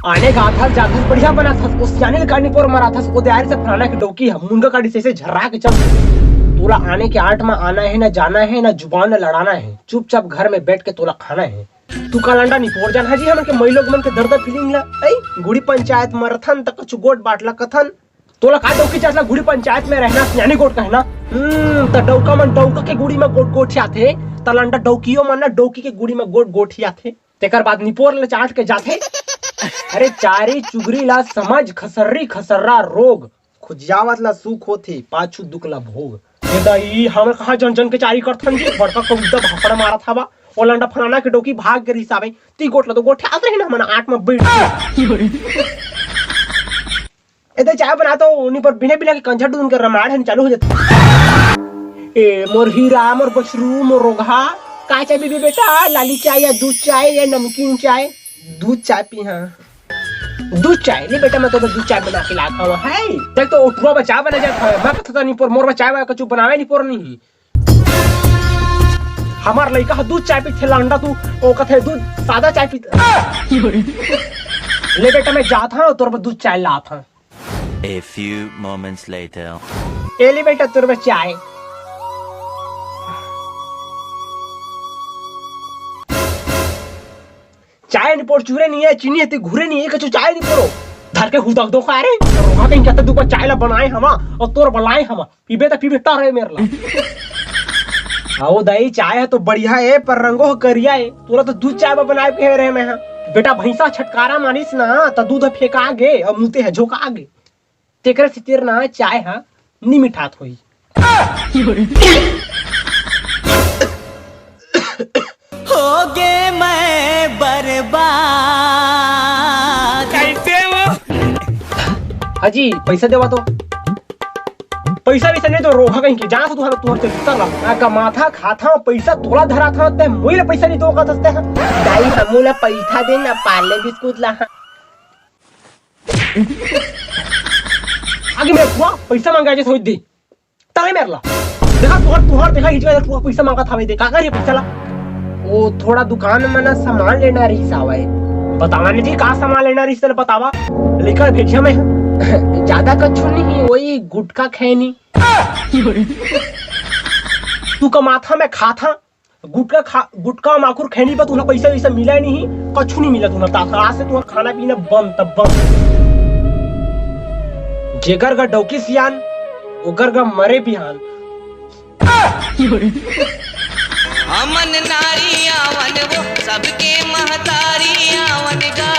आने का था जाकर बढ़िया बना था उस जाने काटने पर मारा था उसको तैयारी से फलाना की डोकी है मुंडा काटी से झर्रा के चल। तोला आने के 8 में आना है ना जाना है ना जुबान लड़ाना है, चुपचाप घर में बैठ के तोला खाना है। तू कालंडा नहीं पोड़ जान हाजी हमन के मई लोग मन के दर्द फीलिंग ला आई गुड़ी पंचायत मरथन तक कुछ गोट बाटला कथन तोला का डौकी चासला गुड़ी पंचायत में रहना यानी गोट कहना त डौका मन डौका के गुड़ी में गोट गोठिया थे तलंडा डौकियो मन ना डौकी के गुड़ी में गोट गोठिया थे तेकर बाद निपोर ले चाट के जाथे। अरे चारी चुगरी ला समझ खसर्री खसर्रा रोग खुजियावत ला सुख होथे पाछू दुख ला भोग। ये दई हम कहा जन जन के चारी करथन जी बड़का कबूतर भापड़ मारा था बा ओलंडा फलाना के डोकी भाग के रिसावे ती गोटला तो गोठे आत रहे ना मन 8 में बैठ एदे चाय बना तो उन्हीं पर बिना बिना के कंझा डून के रमाड़ है चालू हो जाता। ए मोर हीरा मोर बछरू मोर रोगा का चाय बीबी बेटा लाली चाय या दूध चाय या नमकीन चाय? दूध चाय पी हां दूध चाय ले बेटा मैं तो दूध चाय बना के लाता हूं है देख तो उठवा बचा बना जाता है मैं कहता नहीं पर मोर में चाय कछु बनावे नहीं पर नहीं हमार लइका दूध चाय पी थेला अंडा तू ओ कथे दूध सादा चाय पी ले बेटा मैं जाता हूं तोर पर दूध चाय लाता हूं। A few moments later. ए ले बेटा तोर पर चाय चाय नहीं पोड़ चूरे नहीं है चीनी है घुरे नहीं है कछु चाय नहीं पोड़ो धर के हुदक दो का रे रोहा कहीं कहते दुपा चाय ला बनाए हमा और तोर बनाए हमा पीबे तो पीबे टर है मेरे ला आओ दही चाय है तो बढ़िया है पर रंगो करिया है तोरा तो दूध चाय बनाए के रहे मैं बेटा भैंसा छटकारा मानिस ना तो दूध फेंका आगे और मुते है झोंका आगे तेकर से तेर ना चाय है नी मिठात होई। होगे मैं बर्बाद कैसे वो हाजी पैसा देवा तो पैसा वैसा नहीं तो रोहा कहीं के जहाँ से तुम्हारा तुम्हारे उतर ला का माथा खाता पैसा थोड़ा धरा था ते मोइले पैसा नहीं दो का दसते हैं दाई हमूला पैसा दे ना पाले बिस्कुट ला आगे मेरे बुआ पैसा मांगा जे सोच दी ताई मेरला देखा तुहार देखा इजवा तू पैसा मांगा था दे का करे पैसा ला ओ थोड़ा दुकान में ना सामान लेना रही सावाए बतावा नहीं थी का सामान लेना रही चल बतावा लेकर भेजिया मैं ज्यादा कछु नहीं वही गुटका खैनी तू का माथा में खाता गुटका माखुर खैनी पर तुम्हें पैसा वैसा मिला नहीं कछु नहीं मिला तुम्हें ताकरा से तुम्हें खाना पीना बंद तब बंद जेगर का डौकी सियान ओकर का मरे बिहान। अमन नारी आवन वो सबके महतारी आवन गा